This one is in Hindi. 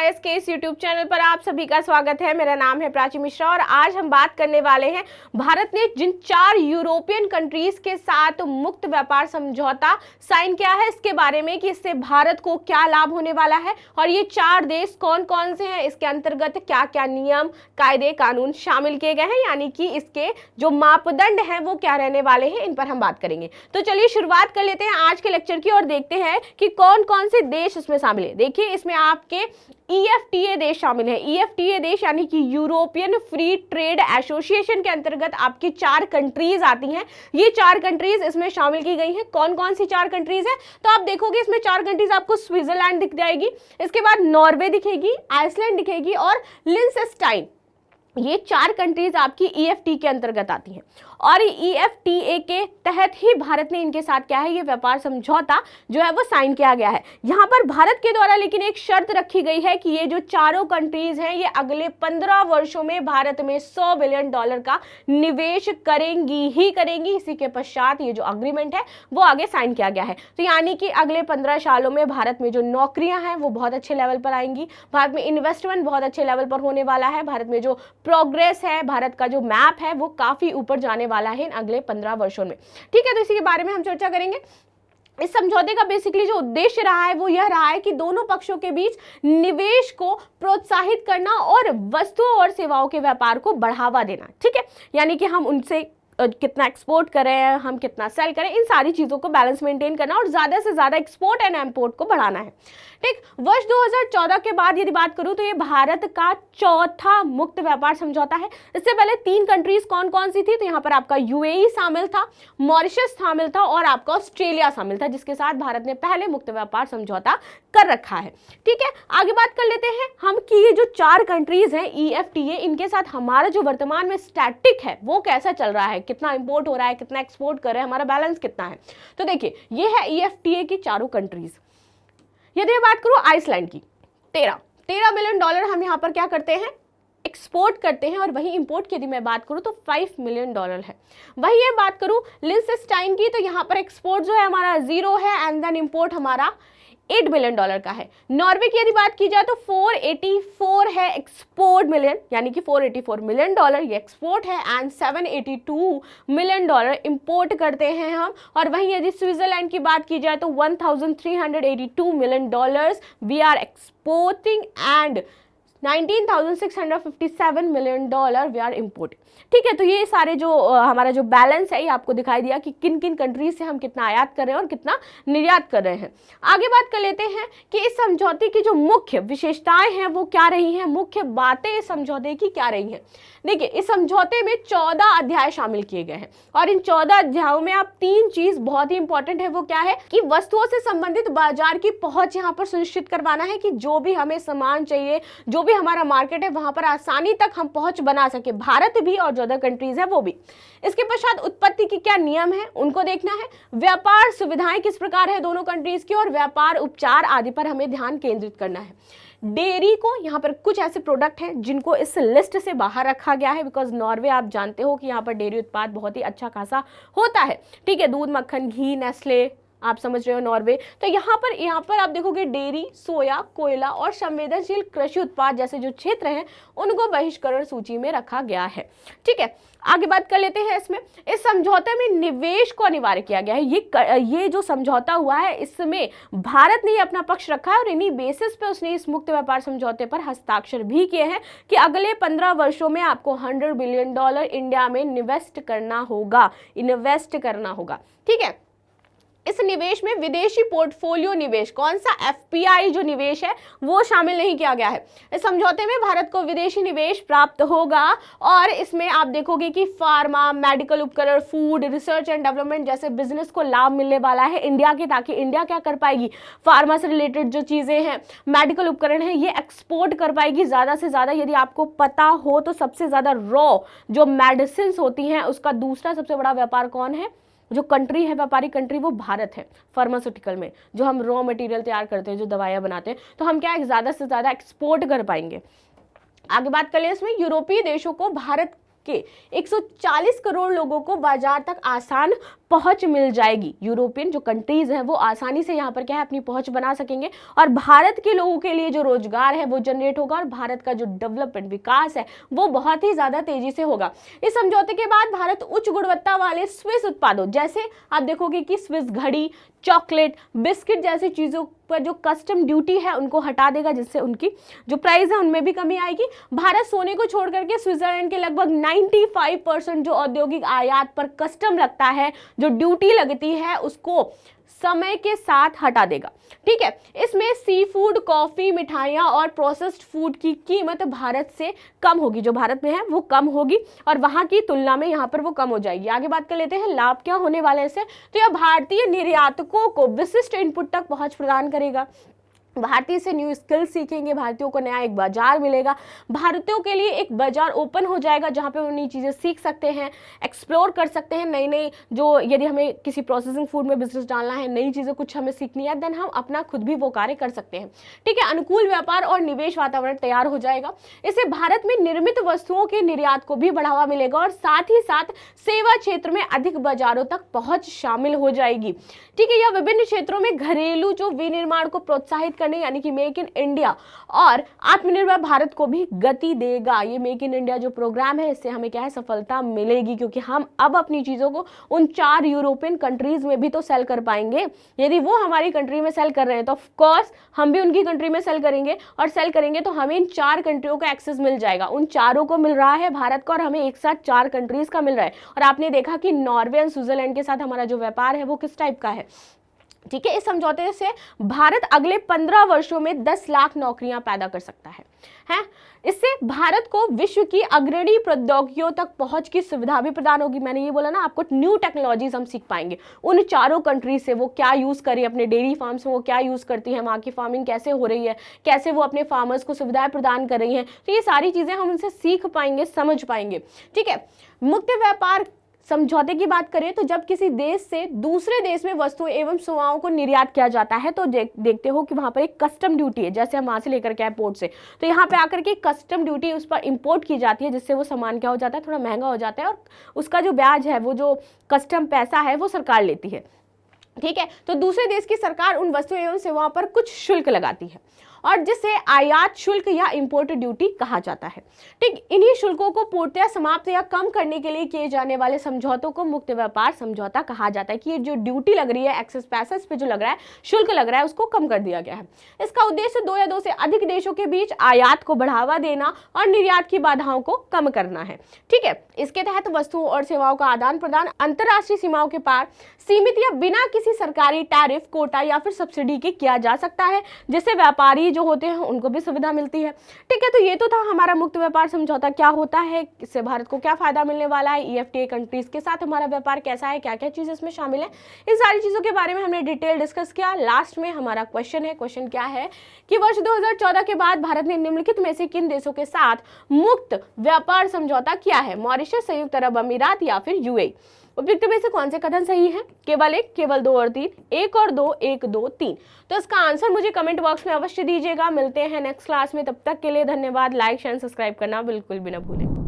IAS के इस यूट्यूब चैनल पर आप सभी का स्वागत है। मेरा नाम है प्राची मिश्रा और आज हम बात करने वाले हैं भारत ने जिन 4 यूरोपियन कंट्रीज के साथ मुक्त व्यापार समझौता साइन किया है इसके बारे में कि इससे भारत को क्या लाभ होने वाला है और ये 4 देश कौन कौन से हैं, इसके अंतर्गत क्या क्या नियम कायदे कानून शामिल किए गए हैं, यानी कि इसके जो मापदंड हैं वो क्या रहने वाले हैं, इन पर हम बात करेंगे। तो चलिए शुरुआत कर लेते हैं आज के लेक्चर की और देखते हैं कि कौन कौन से देश इसमें शामिल है। देखिए इसमें आपके EFTA देश शामिल है। EFTA देश यानी कि यूरोपियन फ्री ट्रेड एसोसिएशन के अंतर्गत आपकी 4 कंट्रीज आती हैं। ये 4 कंट्रीज इसमें शामिल की गई हैं। कौन कौन सी 4 कंट्रीज है? तो आप देखोगे इसमें 4 कंट्रीज आपको स्विट्जरलैंड दिख जाएगी, इसके बाद नॉर्वे दिखेगी, आइसलैंड दिखेगी और लिंसेस्टाइन। ये 4 कंट्रीज आपकी EFTA के अंतर्गत आती हैं और EFTA के तहत ही भारत ने इनके साथ क्या है, ये व्यापार समझौता जो है वो साइन किया गया है। यहाँ पर भारत के द्वारा लेकिन एक शर्त रखी गई है कि ये जो चारों कंट्रीज हैं ये अगले 15 वर्षों में भारत में $100 बिलियन का निवेश करेंगी ही करेंगी। इसी के पश्चात ये जो अग्रीमेंट है वो आगे साइन किया गया है। तो यानी कि अगले 15 सालों में भारत में जो नौकरियां हैं वो बहुत अच्छे लेवल पर आएंगी, भारत में इन्वेस्टमेंट बहुत अच्छे लेवल पर होने वाला है, भारत में जो प्रोग्रेस है, भारत का जो मैप है वो काफी ऊपर जाने वाला है इन अगले 15 वर्षों में। ठीक है, तो इसी के बारे में हम चर्चा करेंगे। इस समझौते का बेसिकली जो उद्देश्य रहा है वो यह रहा है कि दोनों पक्षों के बीच निवेश को प्रोत्साहित करना और वस्तुओं और सेवाओं के व्यापार को बढ़ावा देना। ठीक है, यानी कि हम उनसे कितना एक्सपोर्ट करें, हम कितना सेल करें, इन सारी चीज़ों को बैलेंस मेंटेन करना और ज़्यादा से ज़्यादा एक्सपोर्ट एंड इम्पोर्ट को बढ़ाना है। ठीक, वर्ष 2014 के बाद यदि बात करूं तो ये भारत का चौथा मुक्त व्यापार समझौता है। इससे पहले 3 कंट्रीज कौन कौन सी थी? तो यहाँ पर आपका UAE शामिल था, मॉरिशस शामिल था और आपका ऑस्ट्रेलिया शामिल था, जिसके साथ भारत ने पहले मुक्त व्यापार समझौता कर रखा है। ठीक है, आगे बात कर लेते हैं हम कि ये जो 4 कंट्रीज हैं EFTA, इनके साथ हमारा जो वर्तमान में स्टैटिक है वो कैसा चल रहा है, कितना इंपोर्ट हो रहा है, कितना एक्सपोर्ट कर रहे हैं, हमारा बैलेंस कितना है। तो देखिए ये है EFTA की चारों कंट्रीज। यदि मैं बात करूं आइसलैंड की, 13 मिलियन डॉलर हम यहाँ पर क्या करते हैं, एक्सपोर्ट करते हैं और वही इंपोर्ट की यदि मैं बात करूं तो $5 मिलियन है। वही ये बात करूं लिंसेस्टाइन की तो यहाँ पर एक्सपोर्ट जो है हमारा 0 है एंड देन इंपोर्ट हमारा $8 मिलियन का है। नॉर्वे की यदि बात की जाए तो 484 है एक्सपोर्ट मिलियन, यानी कि $484 मिलियन ये एक्सपोर्ट है एंड $782 मिलियन इंपोर्ट करते हैं हम। और वहीं यदि स्विट्जरलैंड की बात की जाए तो $1382 million we are exporting and $19,657 million we are importing. ठीक है, तो ये सारे जो हमारा जो बैलेंस है ये आपको दिखाई दिया कि किन किन कंट्रीज से हम कितना आयात कर रहे हैं और कितना निर्यात कर रहे हैं। आगे बात कर लेते हैं कि इस समझौते की जो मुख्य विशेषताएं हैं वो क्या रही हैं, मुख्य बातें इस समझौते की क्या रही हैं। देखिए इस समझौते में 14 अध्याय शामिल किए गए हैं और इन 14 अध्यायों में आप 3 चीज बहुत ही इंपॉर्टेंट है, वो क्या है कि वस्तुओं से संबंधित बाजार की पहुंच यहाँ पर सुनिश्चित करवाना है कि जो भी हमें सामान चाहिए, जो भी हमारा मार्केट है वहां पर आसानी तक हम पहुंच बना सके, भारत भी और जो अदर कंट्रीज है वो भी। इसके पश्चात उत्पत्ति की क्या नियम है उनको देखना है, व्यापार सुविधाएं किस प्रकार है दोनों कंट्रीज की और व्यापार उपचार आदि पर हमें ध्यान केंद्रित करना है। डेयरी को यहाँ पर कुछ ऐसे प्रोडक्ट हैं जिनको इस लिस्ट से बाहर रखा गया है बिकॉज नॉर्वे आप जानते हो कि यहाँ पर डेयरी उत्पाद बहुत ही अच्छा खासा होता है। ठीक है, दूध मक्खन घी नेस्ले आप समझ रहे हो नॉर्वे। तो यहाँ पर आप देखोगे डेयरी सोया कोयला और संवेदनशील कृषि उत्पाद जैसे जो क्षेत्र हैं उनको बहिष्करण सूची में रखा गया है। ठीक है, आगे बात कर लेते हैं। इसमें इस समझौते में निवेश को अनिवार्य किया गया है। ये जो समझौता हुआ है इसमें भारत ने अपना पक्ष रखा है और इन्हीं बेसिस पे उसने इस मुक्त व्यापार समझौते पर हस्ताक्षर भी किए हैं कि अगले 15 वर्षों में आपको $100 बिलियन इंडिया में इन्वेस्ट करना होगा। ठीक है, इस निवेश में विदेशी पोर्टफोलियो निवेश, कौन सा FPI जो निवेश है वो शामिल नहीं किया गया है। इस समझौते में भारत को विदेशी निवेश प्राप्त होगा और इसमें आप देखोगे कि फार्मा, मेडिकल उपकरण, फूड, रिसर्च एंड डेवलपमेंट जैसे बिजनेस को लाभ मिलने वाला है इंडिया के, ताकि इंडिया क्या कर पाएगी, फार्मा से रिलेटेड जो चीजें हैं, मेडिकल उपकरण है, ये एक्सपोर्ट कर पाएगी ज़्यादा से ज़्यादा। यदि आपको पता हो तो सबसे ज़्यादा रॉ जो मेडिसिन होती हैं उसका दूसरा सबसे बड़ा व्यापार कौन है, जो कंट्री है, व्यापारी कंट्री, वो भारत है। फार्मास्यूटिकल में जो हम रॉ मटेरियल तैयार करते हैं, जो दवाइयाँ बनाते हैं, तो हम क्या ज़्यादा से ज़्यादा एक्सपोर्ट कर पाएंगे। आगे बात कर ले, इसमें यूरोपीय देशों को भारत के 140 करोड़ लोगों को बाजार तक आसान पहुंच मिल जाएगी। यूरोपियन जो कंट्रीज हैं वो आसानी से यहाँ पर क्या है अपनी पहुंच बना सकेंगे और भारत के लोगों के लिए जो रोजगार है वो जनरेट होगा और भारत का जो डेवलपमेंट विकास है वो बहुत ही ज्यादा तेजी से होगा। इस समझौते के बाद भारत उच्च गुणवत्ता वाले स्विस उत्पादों जैसे आप देखोगे कि स्विस घड़ी, चॉकलेट, बिस्किट जैसी चीजों पर जो कस्टम ड्यूटी है उनको हटा देगा, जिससे उनकी जो प्राइस है उनमें भी कमी आएगी। भारत सोने को छोड़ करके स्विट्जरलैंड के लगभग 95% जो औद्योगिक आयात पर कस्टम लगता है, जो ड्यूटी लगती है, उसको समय के साथ हटा देगा। ठीक है, इसमें सी फूड, कॉफी, मिठाइयाँ और प्रोसेस्ड फूड की कीमत भारत से कम होगी, जो भारत में है वो कम होगी और वहां की तुलना में यहाँ पर वो कम हो जाएगी। आगे बात कर लेते हैं लाभ क्या होने वाले हैं इससे। तो यह भारतीय निर्यातकों को विशिष्ट इनपुट तक पहुंच प्रदान करेगा। भारतीय से न्यू स्किल सीखेंगे, भारतीयों को नया एक बाजार मिलेगा, भारतीयों के लिए एक बाजार ओपन हो जाएगा जहां पे वो नई चीज़ें सीख सकते हैं, एक्सप्लोर कर सकते हैं, नई नई जो यदि हमें किसी प्रोसेसिंग फूड में बिजनेस डालना है, नई चीज़ें कुछ हमें सीखनी है, देन हम अपना खुद भी वो कार्य कर सकते हैं। ठीक है, अनुकूल व्यापार और निवेश वातावरण तैयार हो जाएगा। इससे भारत में निर्मित वस्तुओं के निर्यात को भी बढ़ावा मिलेगा और साथ ही साथ सेवा क्षेत्र में अधिक बाजारों तक पहुंच शामिल हो जाएगी। ठीक है, यह विभिन्न क्षेत्रों में घरेलू जो विनिर्माण को प्रोत्साहित यानी कि मेक इन इंडिया और आत्मनिर्भर भारत को भी गति देगा। ये मेक इन इंडिया जो प्रोग्राम है इससे हमें क्या है सफलता मिलेगी, क्योंकि हम अब अपनी चीजों को उन 4 यूरोपियन कंट्रीज में भी तो सेल कर पाएंगे। यदि वो हमारी कंट्री में सेल कर रहे हैं तो ऑफ कोर्स हम भी उनकी कंट्री में सेल करेंगे और सेल करेंगे तो हमें इन 4 कंट्रियों का एक्सेस मिल जाएगा। उन चारों को मिल रहा है भारत को और हमें एक साथ 4 कंट्रीज का मिल रहा है। और आपने देखा कि नॉर्वे और स्विट्जरलैंड के साथ हमारा जो व्यापार है वो किस टाइप का है। ठीक है, इस समझौते से भारत अगले 15 वर्षों में 10 लाख नौकरियां पैदा कर सकता है। इससे भारत को विश्व की अग्रणी प्रौद्योगिकियों तक पहुंच की सुविधा भी प्रदान होगी। मैंने ये बोला ना आपको, न्यू टेक्नोलॉजीज हम सीख पाएंगे उन 4 कंट्री से। वो क्या यूज कर रही है अपने डेयरी फार्म्स में, वो क्या यूज करती है, वहाँ की फार्मिंग कैसे हो रही है, कैसे वो अपने फार्मर्स को सुविधाएं प्रदान कर रही हैं, तो ये सारी चीजें हम उनसे सीख पाएंगे, समझ पाएंगे। ठीक है, मुक्त व्यापार समझौते की बात करें तो जब किसी देश से दूसरे देश में वस्तुओं एवं सेवाओं को निर्यात किया जाता है तो देखते हो कि वहां पर एक कस्टम ड्यूटी है, जैसे हम वहां से लेकर के आए पोर्ट से, तो यहाँ पे आकर के कस्टम ड्यूटी उस पर इंपोर्ट की जाती है, जिससे वो सामान क्या हो जाता है, थोड़ा महंगा हो जाता है और उसका जो ब्याज है, वो जो कस्टम पैसा है वो सरकार लेती है। ठीक है, तो दूसरे देश की सरकार उन वस्तुओं एवं सेवाओं पर कुछ शुल्क लगाती है और जिसे आयात शुल्क या इंपोर्ट ड्यूटी कहा जाता है। ठीक, इन्हीं शुल्कों को पूर्णतः समाप्त या कम करने के लिए किए जाने वाले समझौतों को मुक्त व्यापार समझौता कहा जाता है। कि ये जो ड्यूटी लग रही है, एक्सेस पैसा इस पे जो लग रहा है, शुल्क लग रहा है, उसको कम कर दिया गया है। इसका उद्देश्य 2 या 2 से अधिक देशों के बीच आयात को बढ़ावा देना और निर्यात की बाधाओं को कम करना है। ठीक है, इसके तहत वस्तुओं और सेवाओं का आदान प्रदान अंतर्राष्ट्रीय सीमाओं के पार सीमित या बिना किसी सरकारी टैरिफ, कोटा या फिर सब्सिडी के किया जा सकता है, जिससे व्यापारी जो होते हैं उनको भी सुविधा मिलती है। ठीक है, तो ये तो था हमारा मुक्त व्यापार समझौता क्या होता है, इससे भारत को क्या फायदा मिलने वाला है, EFTA कंट्रीज के साथ हमारा व्यापार कैसा है, क्या क्या चीजें इसमें शामिल है, इन सारी चीजों के बारे में हमने डिटेल डिस्कस किया। लास्ट में हमारा क्वेश्चन है, क्वेश्चन क्या है कि वर्ष 2014 के बाद भारत ने निम्नलिखित में से किन देशों के साथ मुक्त व्यापार समझौता किया है, मॉरिशस, संयुक्त अरब अमीरात या फिर UAE। उपयुक्त में से कौन से कथन सही है, केवल 1, केवल 2 और 3, 1 और 2, 1, 2, 3। तो इसका आंसर मुझे कमेंट बॉक्स में अवश्य दीजिएगा। मिलते हैं नेक्स्ट क्लास में, तब तक के लिए धन्यवाद। लाइक शेयर सब्सक्राइब करना बिल्कुल भी ना भूलें।